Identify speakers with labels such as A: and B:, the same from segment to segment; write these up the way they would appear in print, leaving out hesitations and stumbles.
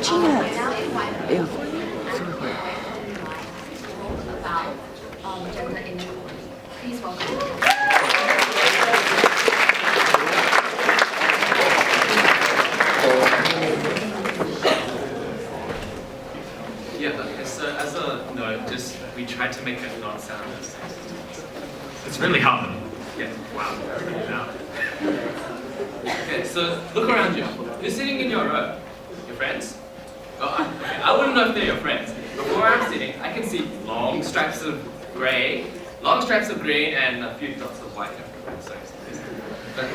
A: Gina. Yeah.
B: About gender inequality. Please welcome.
C: Yeah, okay, so as a note, just we tried to make it not sound as sexist.
D: It's really hard.
C: Yeah, wow. Okay, so look around you. Who's sitting in your row? Your friends? Oh, I wouldn't know if they're your friends. But where I'm sitting, I can see long stripes of grey, and a few dots of white. But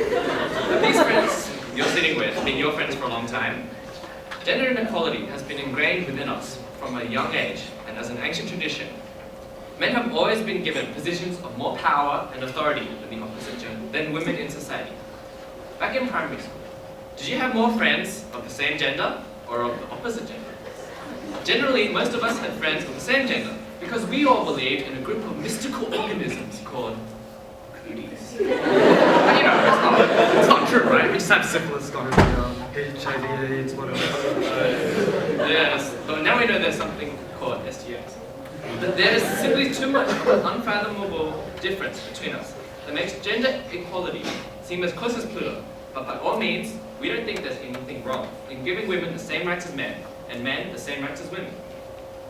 C: these friends you're sitting with, being your friends for a long time, gender inequality has been ingrained within us from a young age and as an ancient tradition. Men have always been given positions of more power and authority than the opposite gender, than women in society. Back in primary school, did you have more friends of the same gender or of the opposite gender? Generally, most of us had friends of the same gender because we all believed in a group of mystical organisms called cooties. But you know, it's not true, right?
D: We just had syphilis, gonorrhea, HIV, AIDS, whatever.
C: Yes, but now we know there's something called STIs. But there's simply too much of an unfathomable difference between us that makes gender equality seem as close as Pluto. But by all means, we don't think there's anything wrong in giving women the same rights as men, and men the same rights as women.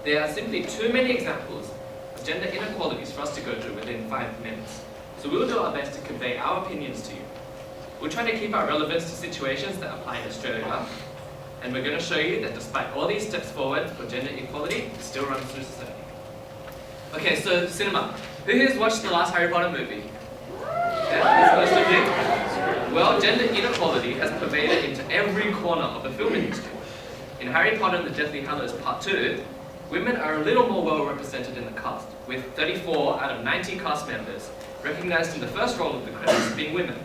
C: There are simply too many examples of gender inequalities for us to go through within 5 minutes. So we'll do our best to convey our opinions to you. We'll try to keep our relevance to situations that apply in Australia, and we're going to show you that despite all these steps forward for gender equality, it still runs through society. Okay, so cinema. Who here's watched the last Harry Potter movie? Yeah, most of you. Well, gender inequality has pervaded into every corner of the film industry. In Harry Potter and the Deathly Hallows Part 2, women are a little more well represented in the cast, with 34 out of 90 cast members recognized in the first role of the credits being women.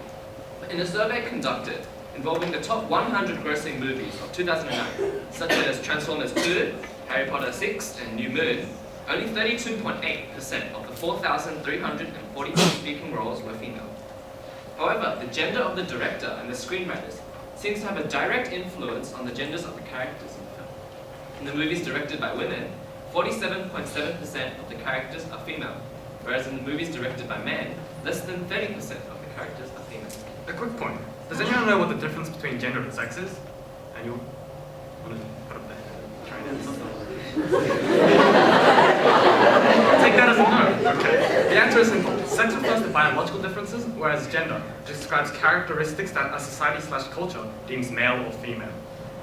C: In a survey conducted involving the top 100 grossing movies of 2009, such as Transformers 2, Harry Potter 6, and New Moon, only 32.8% of the 4,342 speaking roles were female. However, the gender of the director and the screenwriters seems to have a direct influence on the genders of the characters in the film. In the movies directed by women, 47.7% of the characters are female, whereas in the movies directed by men, less than 30% of the characters are female.
D: A quick point. Does anyone know what the difference between gender and sex is? And you want to put up there? Try and answer. Take that as a no. Okay. The answer is simple. Sex refers to biological differences, whereas gender describes characteristics that a society/culture deems male or female.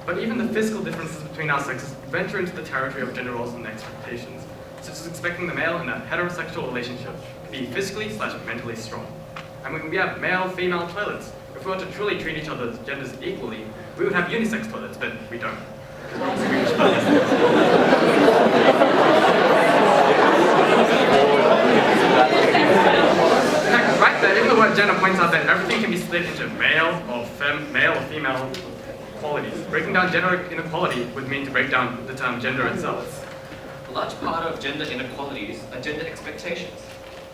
D: But even the physical differences between our sexes venture into the territory of gender roles and expectations, such as expecting the male in a heterosexual relationship to be physically/mentally strong. And when we have male-female toilets, if we were to truly treat each other's genders equally, we would have unisex toilets, but we don't. Right there, in the word gender points out that everything can be split into male or female qualities. Breaking down gender inequality would mean to break down the term gender itself.
C: A large part of gender inequalities are gender expectations.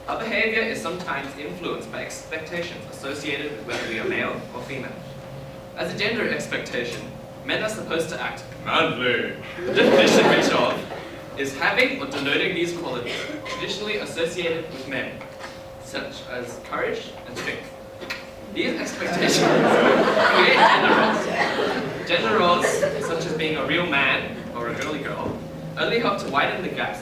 C: Our behavior is sometimes influenced by expectations associated with whether we are male or female. As a gender expectation, men are supposed to act manly. The definition which of is having or denoting these qualities traditionally associated with men, such as courage and strength. These expectations create gender roles. Gender roles, such as being a real man or a girly girl, only help to widen the gaps